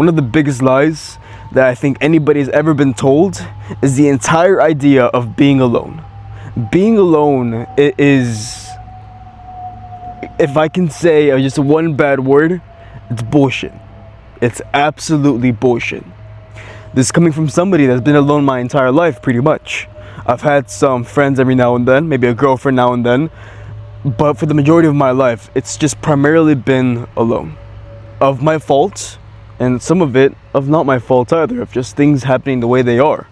one of the biggest lies that I think anybody has ever been told is the entire idea of being alone. Being alone is, if I can say just one bad word, it's bullshit. It's absolutely bullshit. This is coming from somebody that's been alone my entire life, pretty much. I've had some friends every now and then, maybe a girlfriend now and then, but for the majority of my life, it's just primarily been alone. Of my fault, and some of it of not my fault either, of just things happening the way they are.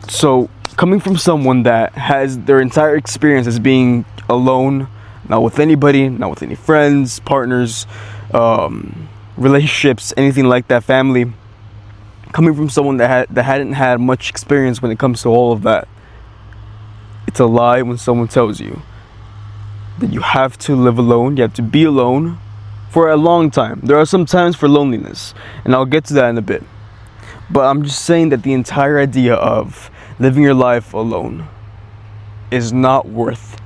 So, coming from someone that has their entire experience as being alone, not with anybody, not with any friends, partners, relationships, anything like that, family, coming from someone that hadn't had much experience when it comes to all of that, it's a lie when someone tells you that you have to live alone, you have to be alone for a long time. There are some times for loneliness, and I'll get to that in a bit. But I'm just saying that the entire idea of living your life alone is not worth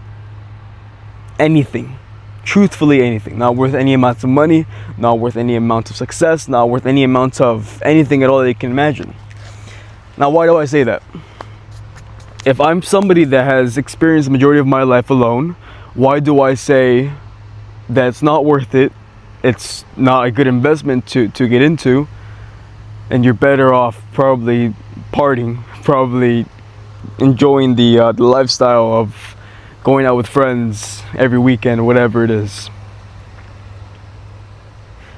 anything. Truthfully, anything. Not worth any amount of money, not worth any amount of success, not worth any amount of anything at all that you can imagine. Now, why do I say that? If I'm somebody that has experienced the majority of my life alone, why do I say that it's not worth it? It's not a good investment to get into, and you're better off probably partying, probably enjoying the lifestyle of going out with friends every weekend, whatever it is.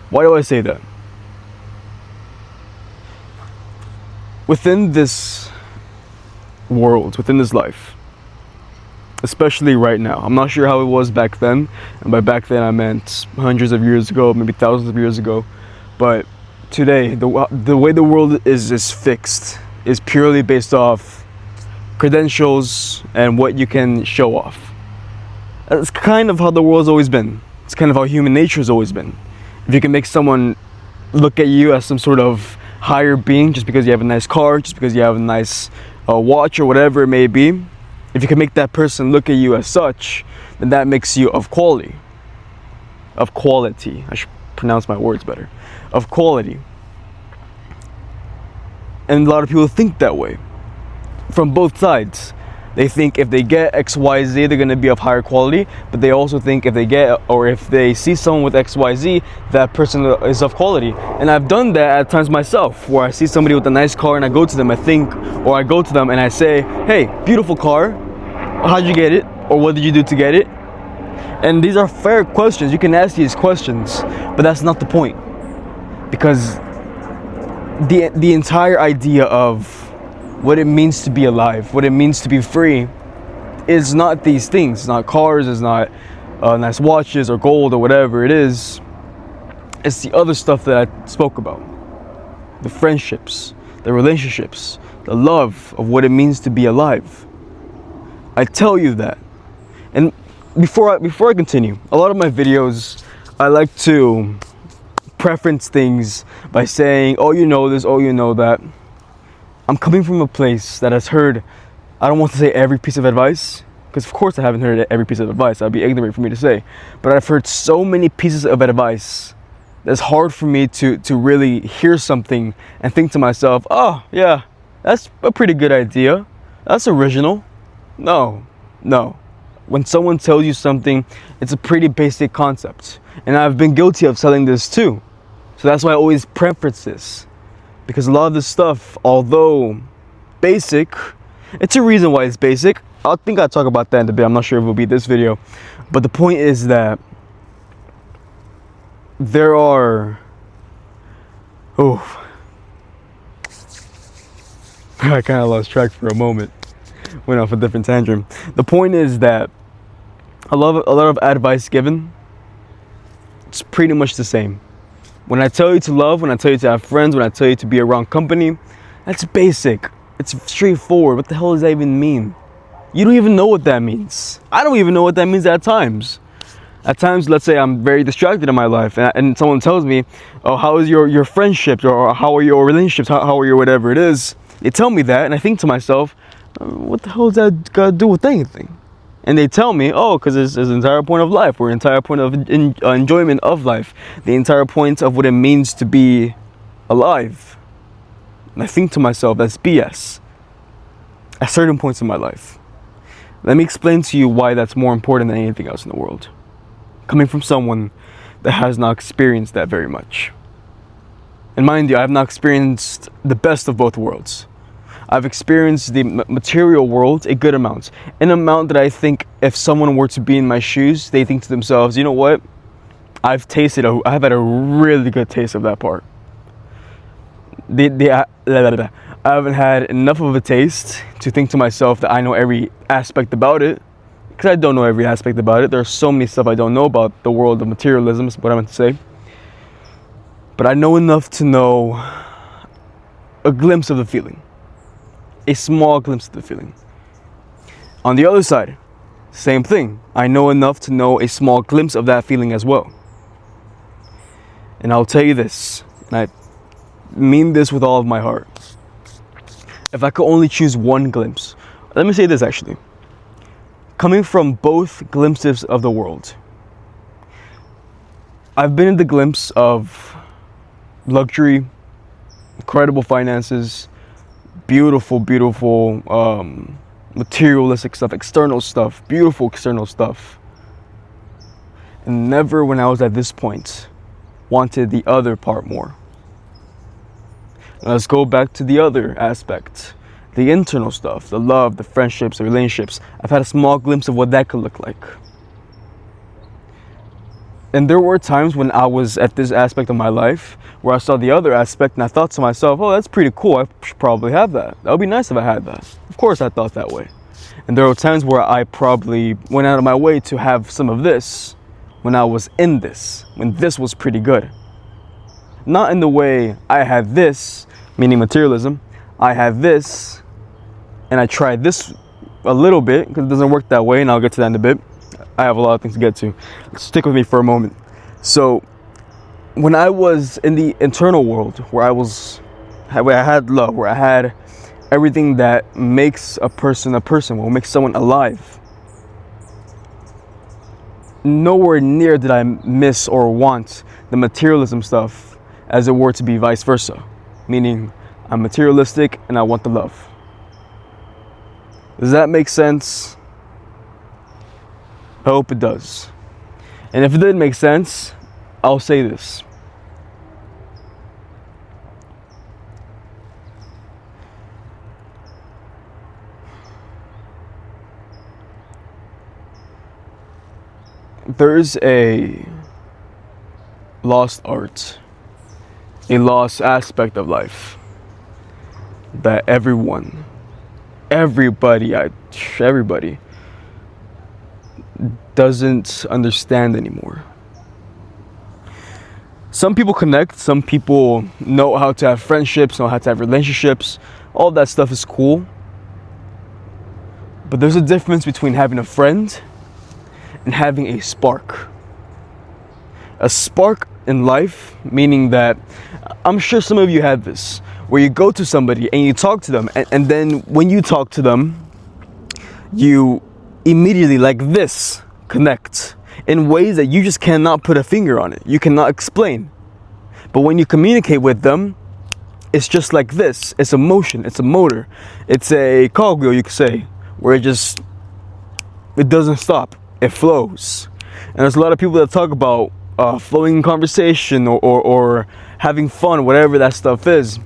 Why do I say that? Within this world, within this life, especially right now, I'm not sure how it was back then, and by back then I meant hundreds of years ago, maybe thousands of years ago, but today, the way the world is fixed is purely based off credentials and what you can show off. That's kind of how the world's always been. It's kind of how human nature's always been. If you can make someone look at you as some sort of higher being just because you have a nice car, just because you have a nice watch or whatever it may be, if you can make that person look at you as such, then that makes you of quality. Of quality. I should pronounce my words better. Of quality. And a lot of people think that way. From both sides. They think if they get XYZ, they're going to be of higher quality, but they also think if they get, or if they see someone with XYZ, that person is of quality. And I've done that at times myself, where I see somebody with a nice car and I go to them, I go to them and I say, hey, beautiful car, how'd you get it? Or what did you do to get it? And these are fair questions. You can ask these questions, but that's not the point. Because the entire idea of what it means to be alive, what it means to be free, is not these things. It's not cars, it's not nice watches or gold or whatever it is. It's the other stuff that I spoke about. The friendships, the relationships, the love of what it means to be alive. I tell you that. And before I continue, a lot of my videos, I like to preference things by saying, oh, you know this, oh, you know that. I'm coming from a place that has heard, I don't want to say every piece of advice, because of course I haven't heard every piece of advice. That'd be ignorant for me to say. But I've heard so many pieces of advice that's hard for me to really hear something and think to myself, oh, yeah, that's a pretty good idea. That's original. No. When someone tells you something, it's a pretty basic concept. And I've been guilty of selling this too. So that's why I always preference this. Because a lot of this stuff, although basic, it's a reason why it's basic. I think I'll talk about that in a bit. I'm not sure if it will be this video. But the point is that there are... Oh. I kind of lost track for a moment. Went off a different tangent. The point is that a lot of advice given, it's pretty much the same. When I tell you to love, when I tell you to have friends, when I tell you to be around company, that's basic. It's straightforward. What the hell does that even mean? You don't even know what that means. I don't even know what that means at times. At times, let's say I'm very distracted in my life and someone tells me, oh, how is your friendships, or how are your relationships, how are your whatever it is. They tell me that and I think to myself, what the hell does that got to do with anything? And they tell me, oh, because it's the entire point of life, or entire point of enjoyment of life, the entire point of what it means to be alive. And I think to myself, that's BS. At certain points in my life. Let me explain to you why that's more important than anything else in the world. Coming from someone that has not experienced that very much. And mind you, I have not experienced the best of both worlds. I've experienced the material world a good amount. An amount that I think if someone were to be in my shoes, they think to themselves, you know what? I've had a really good taste of that part. I haven't had enough of a taste to think to myself that I know every aspect about it. Because I don't know every aspect about it. There's so many stuff I don't know about the world of materialism, is what I meant to say. But I know enough to know a glimpse of the feeling. A small glimpse of the feeling. On the other side, same thing. I know enough to know a small glimpse of that feeling as well. And I'll tell you this, and I mean this with all of my heart. If I could only choose one glimpse, let me say this actually. Coming from both glimpses of the world, I've been in the glimpse of luxury, incredible finances, beautiful materialistic stuff, external stuff, beautiful external stuff. And never, when I was at this point, wanted the other part more. Let's go back to the other aspect. The internal stuff, the love, the friendships, the relationships. I've had a small glimpse of what that could look like. And there were times when I was at this aspect of my life where I saw the other aspect and I thought to myself, oh, that's pretty cool. I should probably have that. That would be nice if I had that. Of course I thought that way. And there were times where I probably went out of my way to have some of this when I was in this, when this was pretty good. Not in the way I had this, meaning materialism. I had this and I tried this a little bit because it doesn't work that way, and I'll get to that in a bit. I have a lot of things to get to. Stick with me for a moment. So when I was in the internal world, where I had love, where I had everything that makes a person, what makes someone alive, nowhere near did I miss or want the materialism stuff as it were to be vice versa. Meaning I'm materialistic and I want the love. Does that make sense? I hope it does. And if it didn't make sense, I'll say this. There's a lost art, a lost aspect of life that everybody doesn't understand anymore. Some people connect, some people know how to have friendships, know how to have relationships. All that stuff is cool. But there's a difference between having a friend and having a spark. A spark in life, meaning that, I'm sure some of you have this, where you go to somebody and you talk to them, and then when you talk to them, you immediately, like this, connect in ways that you just cannot put a finger on it. You cannot explain. But when you communicate with them, it's just like this. It's a motion, it's a motor, it's a cogwheel, you could say, where it doesn't stop, it flows. And there's a lot of people that talk about flowing conversation or having fun, whatever that stuff is.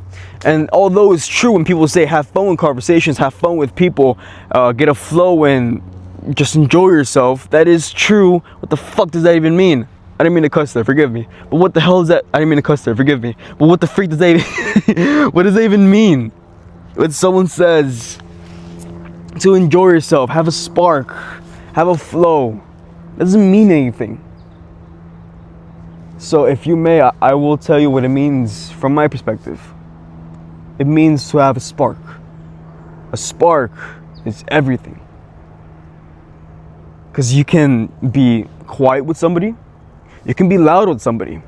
And although it's true when people say have fun with conversations, have fun with people, get a flow and just enjoy yourself, that is true. What the fuck does that even mean? I didn't mean to cuss there, forgive me. But what the hell is that? I didn't mean to cuss there, forgive me. But what the freak does that even what does that even mean? When someone says to enjoy yourself, have a spark, have a flow, that doesn't mean anything. So if you may, I will tell you what it means from my perspective. It means to have a spark. A spark is everything. Because you can be quiet with somebody. You can be loud with somebody.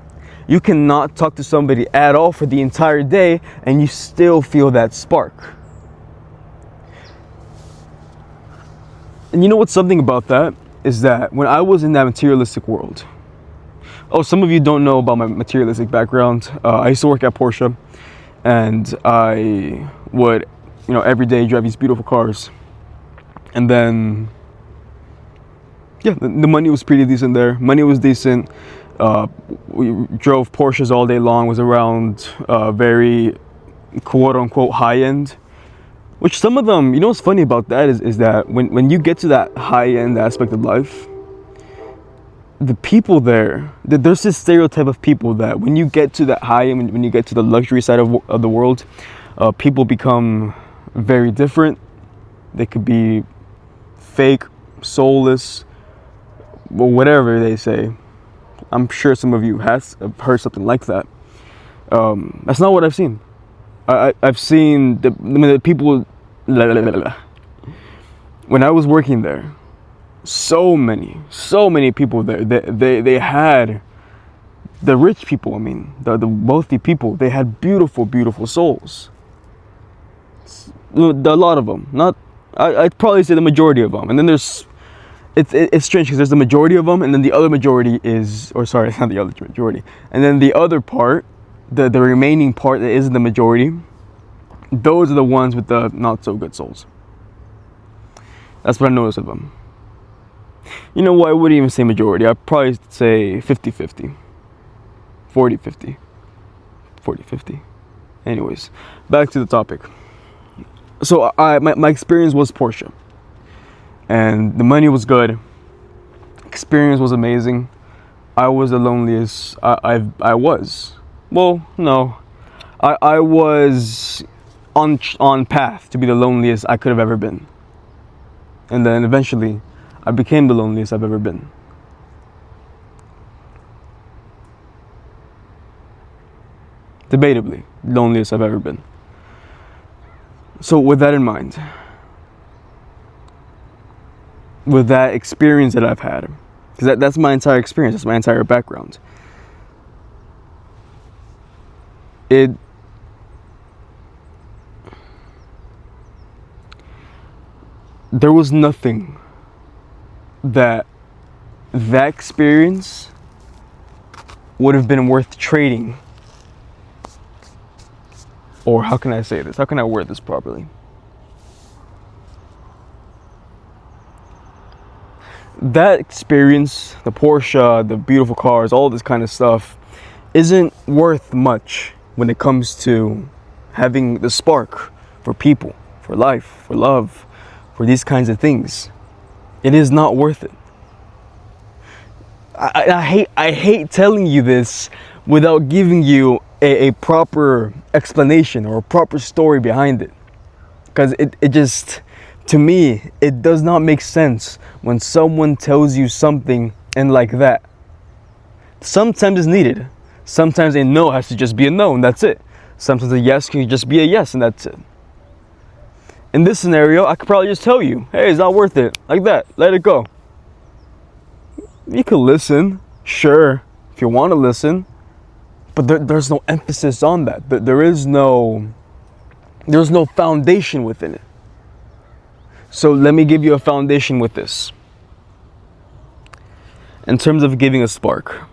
You cannot talk to somebody at all for the entire day and you still feel that spark. And you know what's something about that is that when I was in that materialistic world, oh, some of you don't know about my materialistic background. I used to work at Porsche, and I would, every day drive these beautiful cars. And then, yeah, the money was pretty decent there. Money was decent. We drove Porsches all day long. Was around very quote unquote high end. Which some of them, what's funny about that is that when you get to that high end aspect of life, the people there's this stereotype of people that when you get to that high end, when you get to the luxury side of the world, people become very different. They could be fake, soulless, or whatever they say. I'm sure some of you have heard something like that. That's not what I've seen. I've seen the people. When I was working there, so many people there. They had the rich people. I mean, the wealthy people. They had beautiful souls. A lot of them. I'd probably say the majority of them. And then there's. It's strange because there's the majority of them, and then the other majority is, or sorry, it's not the other majority. And then the other part, the remaining part that isn't the majority, those are the ones with the not so good souls. That's what I noticed of them. You know what, I wouldn't even say majority. I'd probably say 50-50. 40-50. 40-50. Anyways, back to the topic. So my experience was Porsche. And the money was good. Experience was amazing. I was the loneliest I was. Well, no. I was on path to be the loneliest I could have ever been. And then eventually, I became the loneliest I've ever been. Debatably, loneliest I've ever been. So with that in mind, with that experience that I've had, because that's my entire experience, that's my entire background. There was nothing that experience would have been worth trading. Or how can I say this? How can I word this properly? That experience, the Porsche, the beautiful cars, all this kind of stuff, isn't worth much when it comes to having the spark for people, for life, for love, for these kinds of things. It is not worth it. I hate telling you this without giving you a proper explanation or a proper story behind it. Because it just, to me, it does not make sense when someone tells you something and like that. Sometimes it's needed. Sometimes a no has to just be a no and that's it. Sometimes a yes can just be a yes and that's it. In this scenario, I could probably just tell you, hey, it's not worth it. Like that, let it go. You could listen, sure, if you want to listen. But there's no emphasis on that. There's no foundation within it. So let me give you a foundation with this. In terms of giving a spark.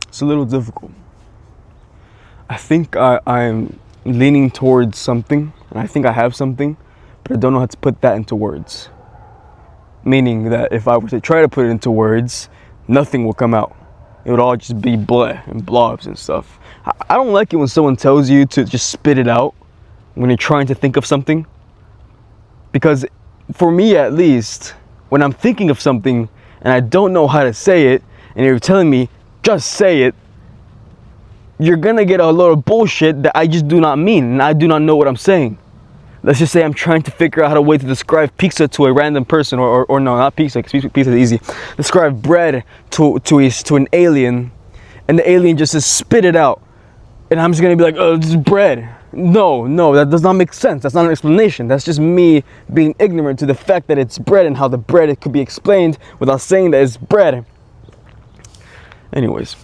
It's a little difficult. I think I'm leaning towards something, and I think I have something, but I don't know how to put that into words. Meaning that if I were to try to put it into words, nothing will come out. It would all just be bleh and blobs and stuff. I don't like it when someone tells you to just spit it out when you're trying to think of something. Because for me at least, when I'm thinking of something and I don't know how to say it, and you're telling me, just say it, you're gonna get a lot of bullshit that I just do not mean, and I do not know what I'm saying. Let's just say I'm trying to figure out how to way to describe pizza to a random person, or no, not pizza, because pizza is easy. Describe bread to an alien, and the alien just says, spit it out. And I'm just gonna be like, oh, this is bread. No, that does not make sense. That's not an explanation. That's just me being ignorant to the fact that it's bread and how the bread it could be explained without saying that it's bread. Anyways.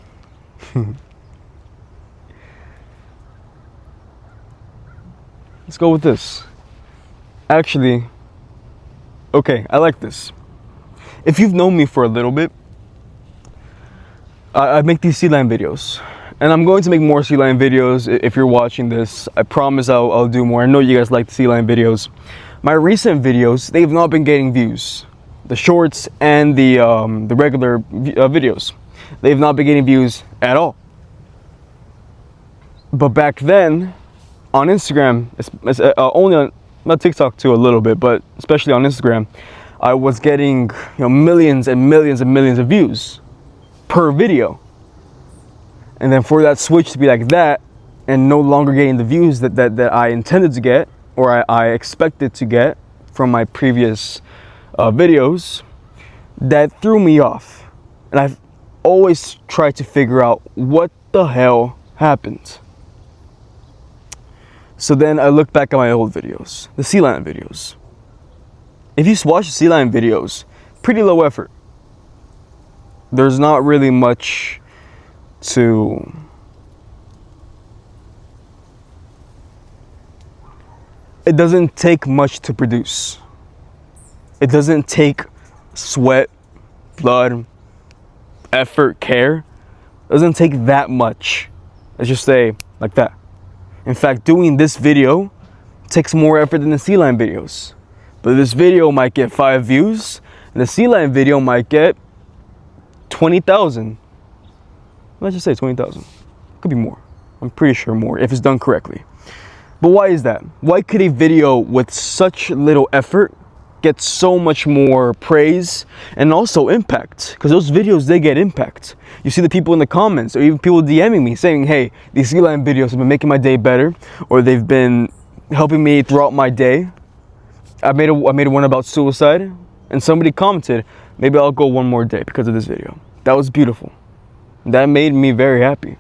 Let's go with this. Actually, okay, I like this. If you've known me for a little bit, I make these sea lion videos. And I'm going to make more sea lion videos if you're watching this. I promise I'll do more. I know you guys like the sea lion videos. My recent videos, they've not been getting views. The shorts and the regular videos. They've not been getting views at all. But back then, on Instagram, it's only on, not TikTok too a little bit, but especially on Instagram, I was getting millions and millions and millions of views per video. And then for that switch to be like that and no longer getting the views that I intended to get, or I expected to get from my previous videos, that threw me off. And I've always tried to figure out what the hell happened. So then I looked back at my old videos, the sea lion videos. If you watch the sea lion videos, pretty low effort. There's not really much to it doesn't take much to produce. It doesn't take sweat, blood, effort, care. It doesn't take that much. Let's just say like that. In fact, doing this video takes more effort than the sea lion videos. But this video might get 5 views, and the sea lion video might get 20,000. Let's just say 20,000. Could be more. I'm pretty sure more if it's done correctly. But why is that? Why could a video with such little effort get so much more praise and also impact? Because those videos, they get impact. You see the people in the comments, or even people DMing me saying, hey, these sea lion videos have been making my day better, or they've been helping me throughout my day. I made one about suicide, and somebody commented, maybe I'll go one more day because of this video. That was beautiful. That made me very happy.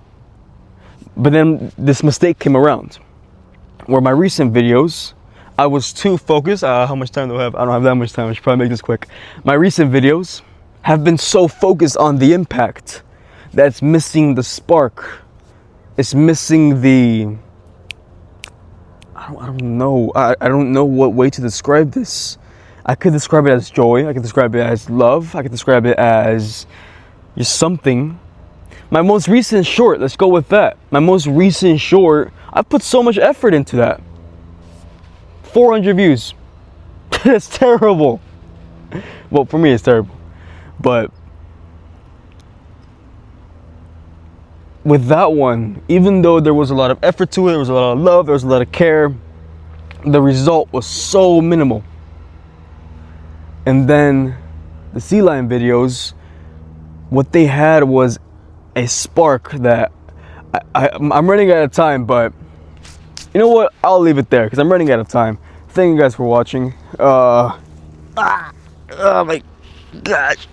But then this mistake came around, where my recent videos, I was too focused. How much time do I have? I don't have that much time. I should probably make this quick. My recent videos have been so focused on the impact that's missing the spark. It's missing the, I don't know. I don't know what way to describe this. I could describe it as joy. I could describe it as love. I could describe it as just something. My most recent short, let's go with that. My most recent short, I put so much effort into that. 400 views. It's terrible. Well, for me, it's terrible. But with that one, even though there was a lot of effort to it, there was a lot of love, there was a lot of care, the result was so minimal. And then the sea lion videos, what they had was a spark that I'm running out of time, but you know what? I'll leave it there because I'm running out of time. Thank you guys for watching. Oh my gosh.